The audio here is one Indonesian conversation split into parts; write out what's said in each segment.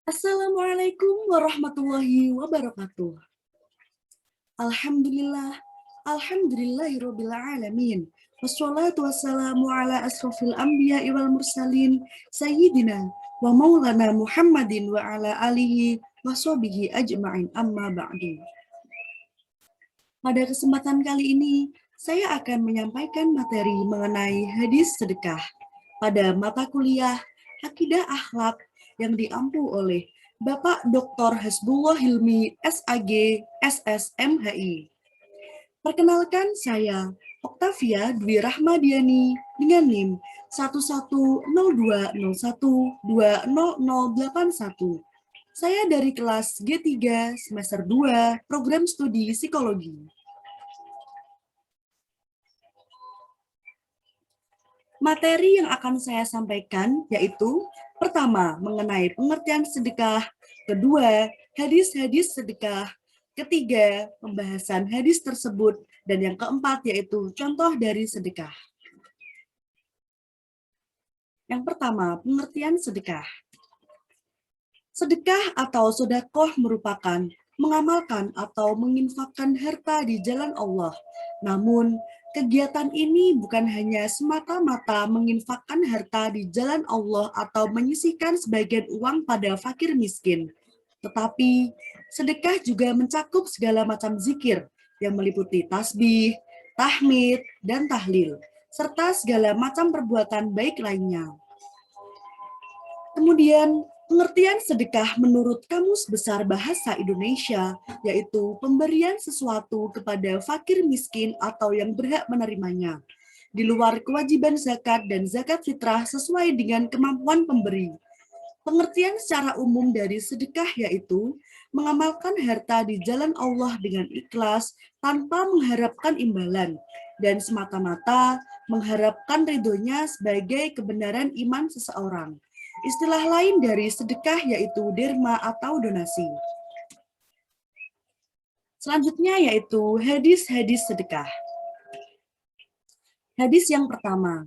Assalamualaikum warahmatullahi wabarakatuh. Alhamdulillah, alhamdulillahirabbil alamin. Wassalatu wassalamu ala asrofil anbiya'i wal mursalin sayyidina wa maulana Muhammadin wa ala alihi wa sahbihi ajma'in amma ba'du. Pada kesempatan kali ini, saya akan menyampaikan materi mengenai hadis sedekah pada mata kuliah Akidah Akhlak yang diampu oleh Bapak Dr. Hasbullah Hilmi, SAG, SSMHI. Perkenalkan saya, Oktavia Dwi Rahmadiani dengan NIM 110201200081. Saya dari kelas G3 semester 2 program studi psikologi. Materi yang akan saya sampaikan yaitu pertama, mengenai pengertian sedekah, kedua, hadis-hadis sedekah, ketiga, pembahasan hadis tersebut, dan yang keempat yaitu contoh dari sedekah. Yang pertama, pengertian sedekah. Sedekah atau sedekah merupakan mengamalkan atau menginfakkan harta di jalan Allah. Namun, kegiatan ini bukan hanya semata-mata menginfakkan harta di jalan Allah atau menyisihkan sebagian uang pada fakir miskin. Tetapi, sedekah juga mencakup segala macam zikir yang meliputi tasbih, tahmid, dan tahlil, serta segala macam perbuatan baik lainnya. Kemudian, pengertian sedekah menurut Kamus Besar Bahasa Indonesia, yaitu pemberian sesuatu kepada fakir miskin atau yang berhak menerimanya, di luar kewajiban zakat dan zakat fitrah sesuai dengan kemampuan pemberi. Pengertian secara umum dari sedekah yaitu mengamalkan harta di jalan Allah dengan ikhlas tanpa mengharapkan imbalan, dan semata-mata mengharapkan ridhonya sebagai kebenaran iman seseorang. Istilah lain dari sedekah yaitu derma atau donasi. Selanjutnya yaitu hadis-hadis sedekah. Hadis yang pertama.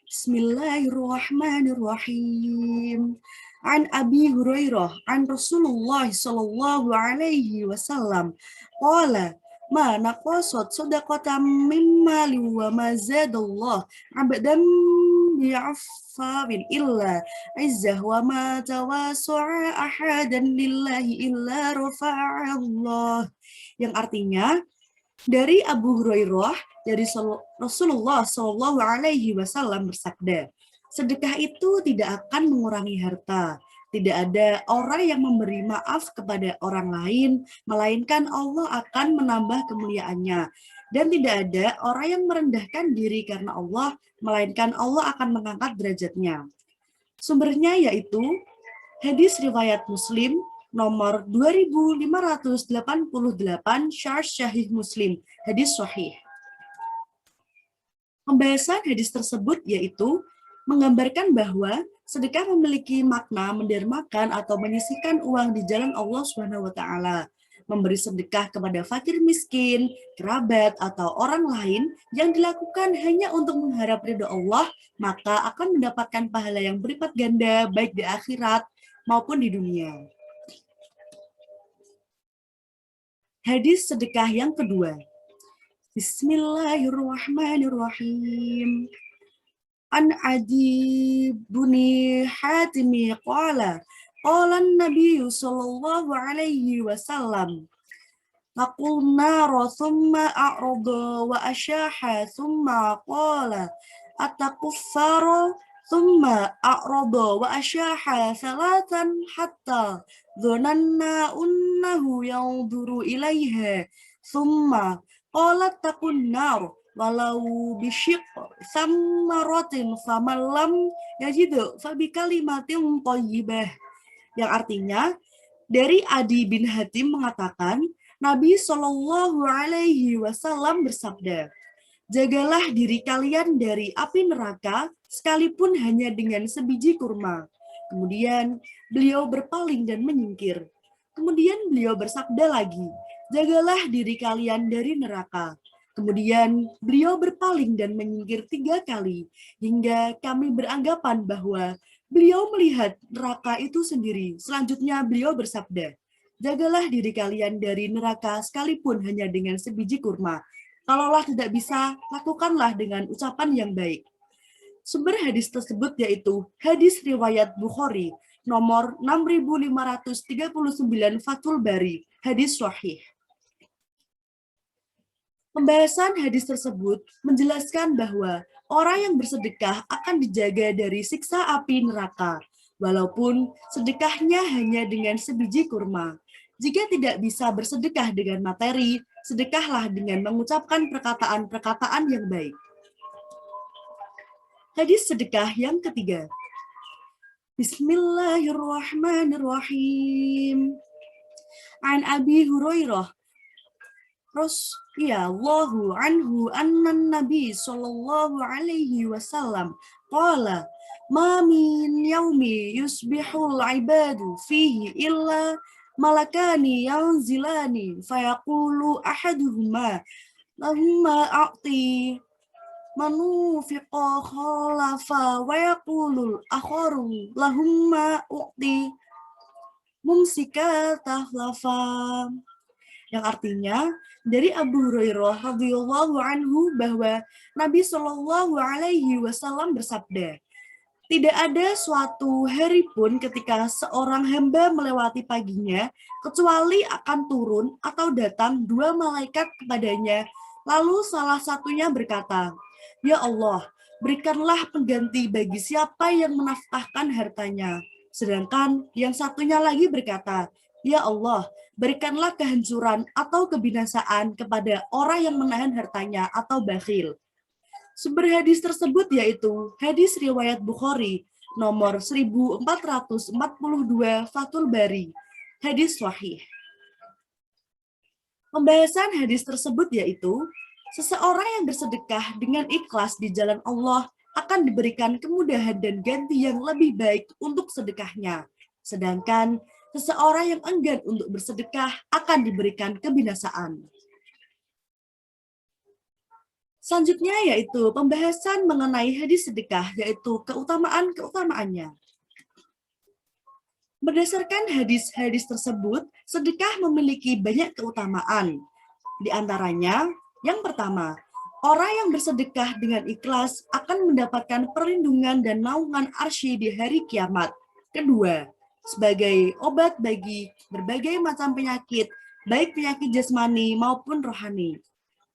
Bismillahirrahmanirrahim. An Abi Hurairah an Rasulullah sallallahu alaihi wasallam qala ma naqasat sadaqatan mimma li wa ma zadallah 'abdan bi'affafin illa izzah wa ma tawasu'a ahadan lillahi illa rafa'allah. Yang artinya, dari Abu Hurairah dari Rasulullah Shallallahu Alaihi Wasallam bersabda, sedekah itu tidak akan mengurangi harta. Tidak ada orang yang memberi maaf kepada orang lain, melainkan Allah akan menambah kemuliaannya. Dan tidak ada orang yang merendahkan diri karena Allah, melainkan Allah akan mengangkat derajatnya. Sumbernya yaitu hadis riwayat Muslim nomor 2588 Syarh Syahih Muslim, hadis sahih. Pembahasan hadis tersebut yaitu menggambarkan bahwa sedekah memiliki makna mendermakan atau menyisihkan uang di jalan Allah SWT. Memberi sedekah kepada fakir miskin, kerabat, atau orang lain yang dilakukan hanya untuk mengharap ridho Allah, maka akan mendapatkan pahala yang berlipat ganda baik di akhirat maupun di dunia. Hadis sedekah yang kedua. Bismillahirrahmanirrahim. An Adi buni Hatimi qala Nabi sallallahu alaihi wasallam Naqulna thumma a'rada wa asyaha thumma qala atakuffara thumma a'rada wa asyaha salatan hatta dhananna unnahu yanzuru ilaiha thumma qalat takun nar walau bisyiq samaratin faman yajid fabi kalimatin thayyibah. Yang artinya, dari Adi bin Hatim mengatakan, Nabi Shallallahu Alaihi Wasallam bersabda, jagalah diri kalian dari api neraka sekalipun hanya dengan sebiji kurma. Kemudian beliau berpaling dan menyingkir. Kemudian beliau bersabda lagi, jagalah diri kalian dari neraka. Kemudian beliau berpaling dan menyingkir 3 kali, hingga kami beranggapan bahwa beliau melihat neraka itu sendiri. Selanjutnya beliau bersabda, jagalah diri kalian dari neraka sekalipun hanya dengan sebiji kurma. Kalaulah tidak bisa, lakukanlah dengan ucapan yang baik. Sumber hadis tersebut yaitu hadis riwayat Bukhari, nomor 6539 Fathul Bari, hadis sahih. Pembahasan hadis tersebut menjelaskan bahwa orang yang bersedekah akan dijaga dari siksa api neraka, walaupun sedekahnya hanya dengan sebiji kurma. Jika tidak bisa bersedekah dengan materi, sedekahlah dengan mengucapkan perkataan-perkataan yang baik. Hadis sedekah yang ketiga. Bismillahirrahmanirrahim. An Abi Hurairah radhiyallahu anhu annan Nabi sallallahu alaihi wasallam qala ma min yaumi yusbihul ibadu fihi illa malakani yanzilani fayaqulu ahaduhuma lahumma a'ti manufiqa khalafa wa yaqulul akharu lahumma u'ti mumsika tahlafa, yang artinya dari Abu Hurairah radhiyallahu anhu bahwa Nabi Shallallahu alaihi wasallam bersabda, tidak ada suatu hari pun ketika seorang hamba melewati paginya kecuali akan turun atau datang 2 malaikat kepadanya, lalu salah satunya berkata, ya Allah, berikanlah pengganti bagi siapa yang menafkahkan hartanya. Sedangkan yang satunya lagi berkata, ya Allah, berikanlah kehancuran atau kebinasaan kepada orang yang menahan hartanya atau bakhil. Sumber hadis tersebut yaitu hadis riwayat Bukhari nomor 1442 Fathul Bari, hadis sahih. Pembahasan hadis tersebut yaitu seseorang yang bersedekah dengan ikhlas di jalan Allah akan diberikan kemudahan dan ganti yang lebih baik untuk sedekahnya. Sedangkan seseorang yang enggan untuk bersedekah akan diberikan kebinasaan. Selanjutnya yaitu pembahasan mengenai hadis sedekah, yaitu keutamaan-keutamaannya. Berdasarkan hadis-hadis tersebut, sedekah memiliki banyak keutamaan. Di antaranya, yang pertama, orang yang bersedekah dengan ikhlas akan mendapatkan perlindungan dan naungan arsy di hari kiamat. Kedua, sebagai obat bagi berbagai macam penyakit, baik penyakit jasmani maupun rohani.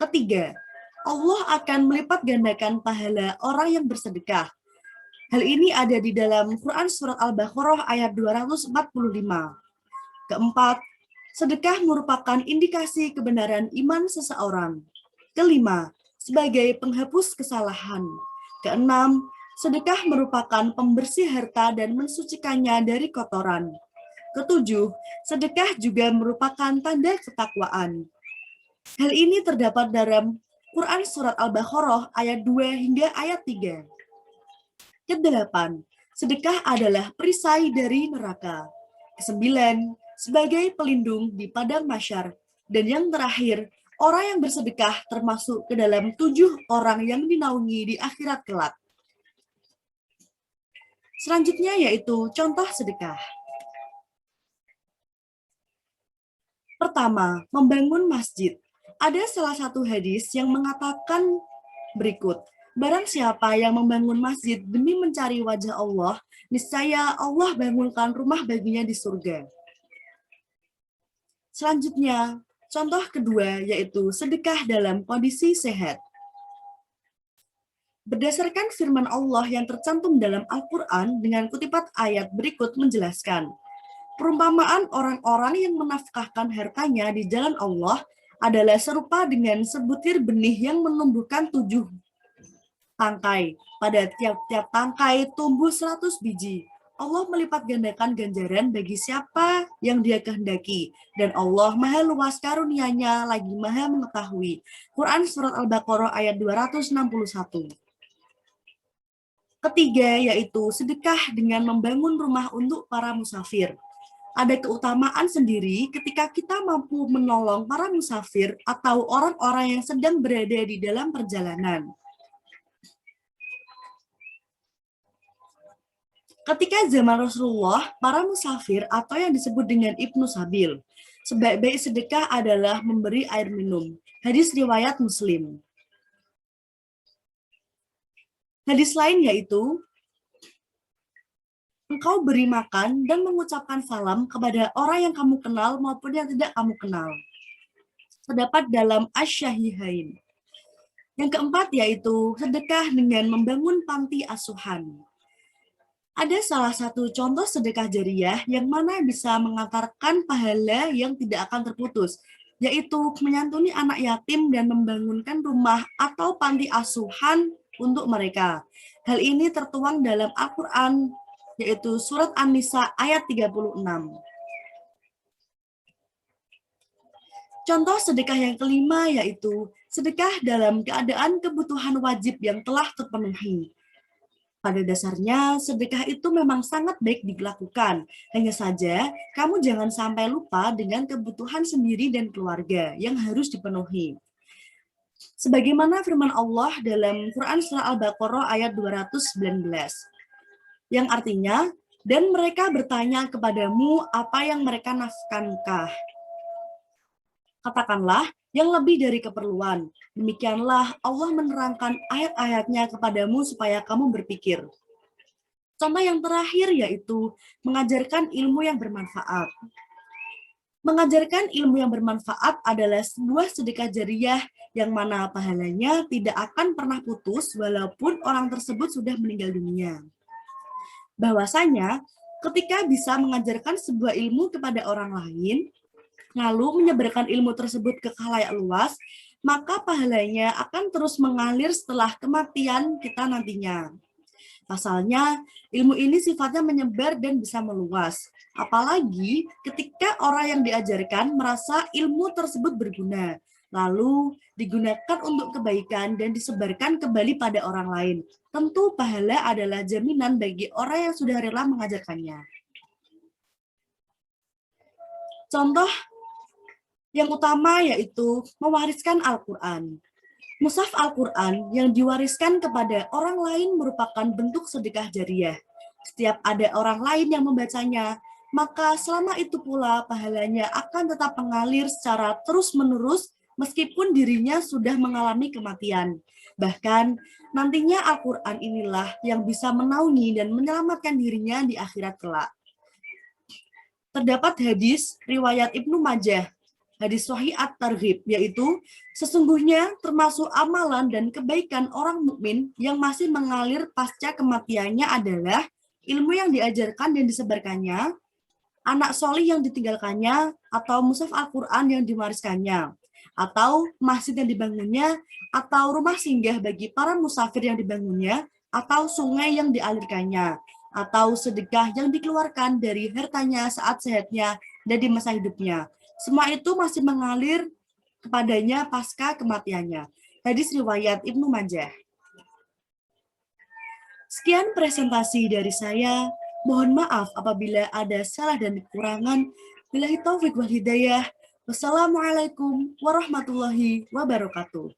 Ketiga, Allah akan melipat gandakan pahala orang yang bersedekah. Hal ini ada di dalam Quran Surat Al-Baqarah ayat 245. Keempat, sedekah merupakan indikasi kebenaran iman seseorang. Kelima, sebagai penghapus kesalahan. Keenam, sedekah merupakan pembersih harta dan mensucikannya dari kotoran. Ketujuh, sedekah juga merupakan tanda ketakwaan. Hal ini terdapat dalam Quran Surat Al-Baqarah ayat 2 hingga ayat 3. Kedelapan, sedekah adalah perisai dari neraka. Kesembilan, sebagai pelindung di padang mahsyar. Dan yang terakhir, orang yang bersedekah termasuk ke dalam 7 orang yang dinaungi di akhirat kelak. Selanjutnya yaitu contoh sedekah. Pertama, membangun masjid. Ada salah satu hadis yang mengatakan berikut, barang siapa yang membangun masjid demi mencari wajah Allah, niscaya Allah bangunkan rumah baginya di surga. Selanjutnya, contoh kedua yaitu sedekah dalam kondisi sehat. Berdasarkan firman Allah yang tercantum dalam Al-Quran dengan kutipan ayat berikut menjelaskan, perumpamaan orang-orang yang menafkahkan hartanya di jalan Allah adalah serupa dengan sebutir benih yang menumbuhkan 7 tangkai. Pada tiap-tiap tangkai tumbuh 100 biji. Allah melipat gandakan ganjaran bagi siapa yang Dia kehendaki. Dan Allah Maha luas karunia-Nya lagi Maha mengetahui. Quran Surat Al-Baqarah ayat 261. Ketiga, yaitu sedekah dengan membangun rumah untuk para musafir. Ada keutamaan sendiri ketika kita mampu menolong para musafir atau orang-orang yang sedang berada di dalam perjalanan. Ketika zaman Rasulullah, para musafir atau yang disebut dengan Ibnu Sabil, sebaik-baik sedekah adalah memberi air minum. Hadis riwayat Muslim. Hadis lain yaitu, engkau beri makan dan mengucapkan salam kepada orang yang kamu kenal maupun yang tidak kamu kenal. Terdapat dalam Asy-Syahihain. Yang keempat yaitu sedekah dengan membangun panti asuhan. Ada salah satu contoh sedekah jariah yang mana bisa mengantarkan pahala yang tidak akan terputus, yaitu menyantuni anak yatim dan membangunkan rumah atau panti asuhan untuk mereka. Hal ini tertuang dalam Al-Quran, yaitu surat An-Nisa ayat 36. Contoh sedekah yang kelima yaitu sedekah dalam keadaan kebutuhan wajib yang telah terpenuhi. Pada dasarnya, sedekah itu memang sangat baik dilakukan. Hanya saja, kamu jangan sampai lupa dengan kebutuhan sendiri dan keluarga yang harus dipenuhi. Sebagaimana firman Allah dalam Quran Surah Al-Baqarah ayat 219, yang artinya, dan mereka bertanya kepadamu apa yang mereka nafkankah. Katakanlah, yang lebih dari keperluan. Demikianlah Allah menerangkan ayat-ayatnya kepadamu supaya kamu berpikir. Contoh yang terakhir yaitu mengajarkan ilmu yang bermanfaat. Mengajarkan ilmu yang bermanfaat adalah sebuah sedekah jariah yang mana pahalanya tidak akan pernah putus walaupun orang tersebut sudah meninggal dunia. Bahwasanya, ketika bisa mengajarkan sebuah ilmu kepada orang lain, lalu menyebarkan ilmu tersebut ke khalayak luas, maka pahalanya akan terus mengalir setelah kematian kita nantinya. Pasalnya, ilmu ini sifatnya menyebar dan bisa meluas. Apalagi ketika orang yang diajarkan merasa ilmu tersebut berguna, lalu digunakan untuk kebaikan dan disebarkan kembali pada orang lain. Tentu pahala adalah jaminan bagi orang yang sudah rela mengajarkannya. Contoh yang utama yaitu mewariskan Al-Quran. Mushaf Al-Quran yang diwariskan kepada orang lain merupakan bentuk sedekah jariah. Setiap ada orang lain yang membacanya, maka selama itu pula pahalanya akan tetap mengalir secara terus-menerus meskipun dirinya sudah mengalami kematian. Bahkan nantinya Al-Quran inilah yang bisa menaungi dan menyelamatkan dirinya di akhirat kelak. Terdapat hadis riwayat Ibnu Majah, hadis Sahih At-Targhib, yaitu sesungguhnya termasuk amalan dan kebaikan orang mukmin yang masih mengalir pasca kematiannya adalah ilmu yang diajarkan dan disebarkannya, anak solih yang ditinggalkannya, atau mushaf Al-Quran yang diwariskannya, atau masjid yang dibangunnya, atau rumah singgah bagi para musafir yang dibangunnya, atau sungai yang dialirkannya, atau sedekah yang dikeluarkan dari hartanya saat sehatnya dan di masa hidupnya. Semua itu masih mengalir kepadanya pasca kematiannya. Hadis riwayat Ibnu Majah. Sekian presentasi dari saya. Mohon maaf apabila ada salah dan kekurangan. Billahi taufik wal hidayah. Wassalamualaikum warahmatullahi wabarakatuh.